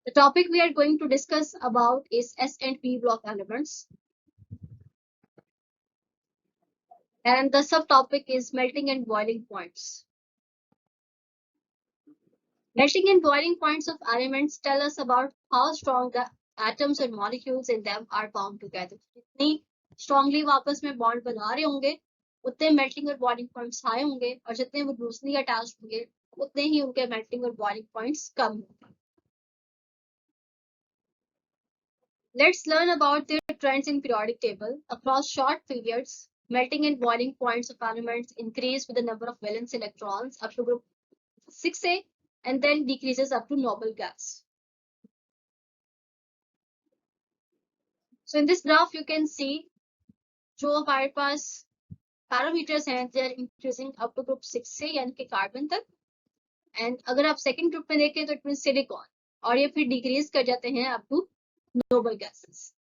The topic we are going to discuss about is S and P block elements. And the subtopic is melting and boiling points. Melting and boiling points of elements tell us about how strong the atoms and molecules in them are bound together. जितनी strongly वो आपस में bond बना रहे होंगे, उतने melting और boiling points high होंगे, और जितने वो loosely attached होंगे, उतने ही उनके melting और boiling points कम होंगे. Let's learn about their trends in periodic table. Across short periods, melting and boiling points of elements increase with the number of valence electrons up to group 6A and then decreases up to noble gas. So in this graph, you can see जो हमारे पास parameters हैं, they are increasing up to group 6A यानी कि carbon तक. And अगर आप second group में देखें तो it means silicon, और ये फिर decrease कर जाते हैं up to noble gases.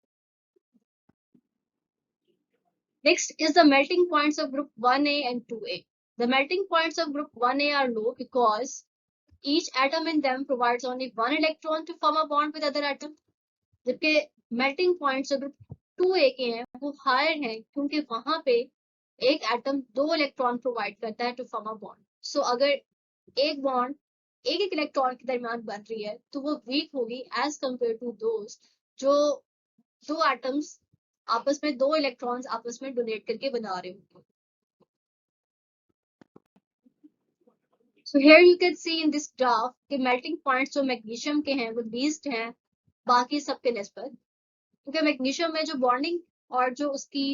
Next is the melting points of group 1A and 2A. The melting points of group 1A are low because each atom in them provides only one electron to form a bond with other atom. जबकि melting points of group 2A के हैं वो higher हैं क्योंकि वहां पे एक atom 2 electron provide करता है to form a bond. So अगर एक bond एक इलेक्ट्रॉन के दरमियान बन रही है तो वो weak होगी as compared to those जो दो atoms आपस में 2 इलेक्ट्रॉन्स आपस में डोनेट करके बना रहे होंगे. So here you can see in this graph कि melting points जो मैग्नीशियम के हैं वो least हैं बाकी सबके निस्बत, क्योंकि मैग्नीशियम में जो बॉन्डिंग और जो उसकी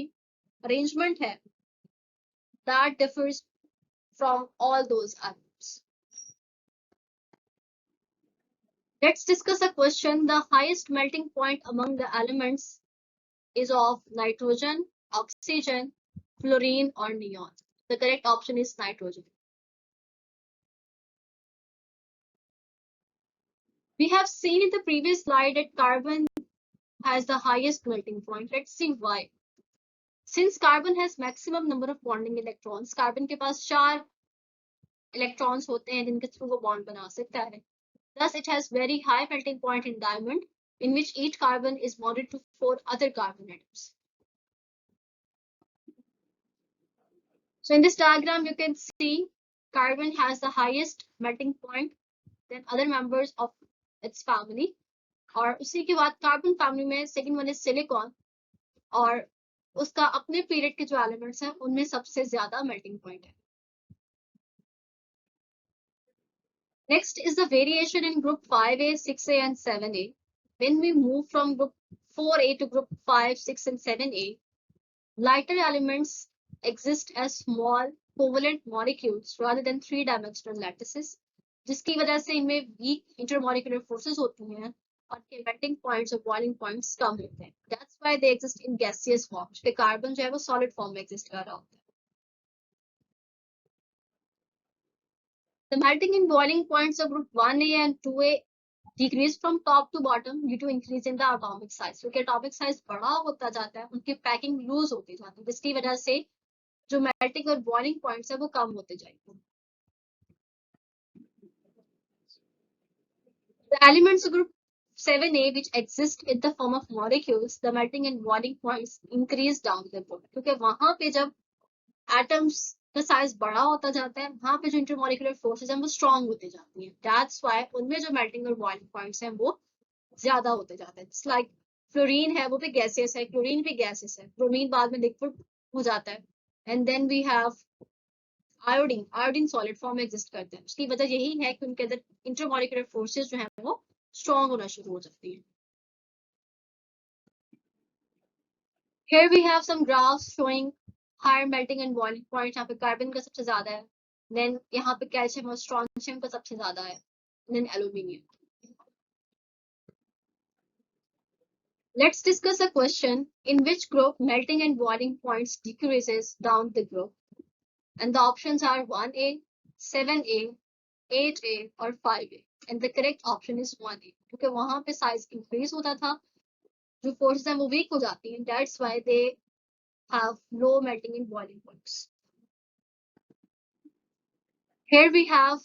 अरेंजमेंट है that differs from all those atoms. Let's discuss a question. The highest melting point among the elements is of nitrogen, oxygen, fluorine, or neon. The correct option is nitrogen. We have seen in the previous slide that carbon has the highest melting point. Let's see why. Since carbon has maximum number of bonding electrons, carbon के पास 4 electrons होते हैं जिनके through वो bond बना सकता है. Thus, it has very high melting point in diamond, in which each carbon is bonded to 4 other carbon atoms. So in this diagram, you can see carbon has the highest melting point than other members of its family. और उसी के बाद carbon family में second one is silicon, और उसका अपने period के जो एलिमेंट्स हैं उनमें सबसे ज्यादा मेल्टिंग पॉइंट है. Next is the variation in group 5A, 6A and 7A. When we move from group 4A to group 5, 6 and 7A, lighter elements exist as small covalent molecules rather than 3-dimensional lattices, जिसकी वजह से इनमें weak intermolecular forces होती हैं और के melting points और boiling points कम होते हैं. That's why they exist in gaseous form. क्योंकि कार्बन जो है वो solid form में exist कर रहा होता है. The melting and boiling points of group 1A and 2A decrease from top to bottom due to increase in the atomic size. क्योंकि atomic size बड़ा होता जाता है, उनकी packing loose होती जाती है, जिसकी वजह से जो melting और boiling points है वो कम होते जाएंगे. The elements of group 7A which exist in the form of molecules, the melting and boiling points increase down the road. क्योंकि वहां पे जब atoms का size बड़ा होता जाता है, वहां पे जो intermolecular forces हैं वो strong होते जाती हैं. That's why उनमें जो melting और boiling points हैं वो ज्यादा होते जाते हैं. It's like fluorine है वो भी gaseous है, chlorine भी gaseous है, bromine बाद में liquid हो जाता है, and then we have iodine solid form में एग्जिस्ट करते हैं. उसकी वजह यही है कि उनके अंदर इंटरमॉलिक्यूलर फोर्सेस जो हैं वो स्ट्रॉन्ग होना शुरू हो जाती हैं. Here we have some graphs showing higher melting and boiling points. यहाँ पे कार्बन का सबसे ज्यादा है, then यहाँ पे कैल्शियम और स्ट्रोंशियम का सबसे ज्यादा है, then aluminium. Let's discuss a question in which group melting and boiling points decreases down the group. And the options are 1A, 7A, 8A और 5A. And the correct option is 1A. क्योंकि वहां पे size increase होता था, जो forces हैं वो weak हो जाती हैं. That's why they have low melting and boiling points. Here we have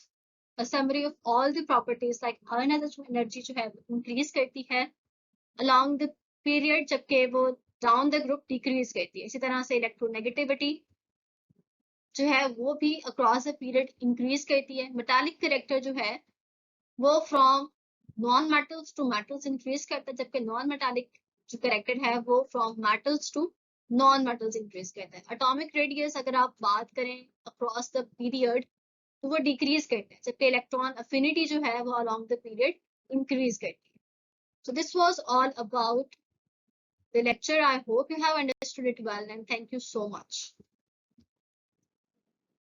a summary of all the properties like ionization energy जो है increase करती है along the period जबकि वो down the group decrease करती है. इसी तरह से electronegativity जो है वो भी across the period increase करती है. Metallic character जो है वो from non metals to metals increase करता है जबकि non metallic जो character है वो from metals to non metals increase करता है. Atomic radius अगर आप बात करें across the period तो वो decrease करता है जबकि electron affinity जो है वो along the period increase करती है. So this was all about the lecture. I hope you have understood it well and thank you so much.